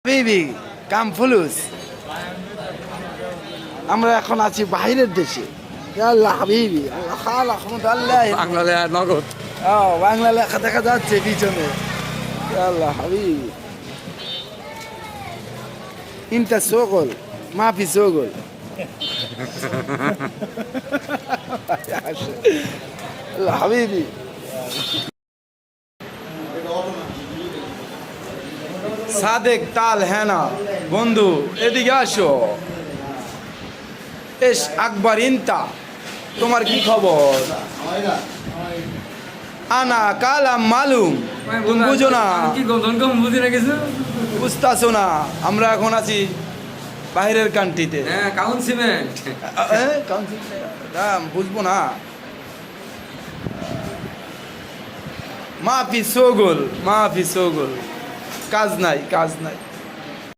হাবিবি কাম ফুলুস। আমরা এখন আছি বাইরের দেশে। আল্লাহ হাবিবি আল্লাহ খালা আল্লাহ বাংলাদেশ নগদ বাংলা লেখা দেখা যাচ্ছে পিছনে। আল্লাহ হাবিবি ইনটা শোগল মাফি শোগল। আল্লাহ হাবিবি সাদেক তাল হেনা বন্ধু এদিকে আসো। এস আকবর ইনতা তোমার কি খবর? আনা কালাম মালুম তুমি বুঝো না, বুঝতেছো না। আমরা এখন আছি বাইরের কান্ট্রিতে। বুঝবো না। মাফি সোগল মাফি সোগল, কাজ নাই কাজ নাই।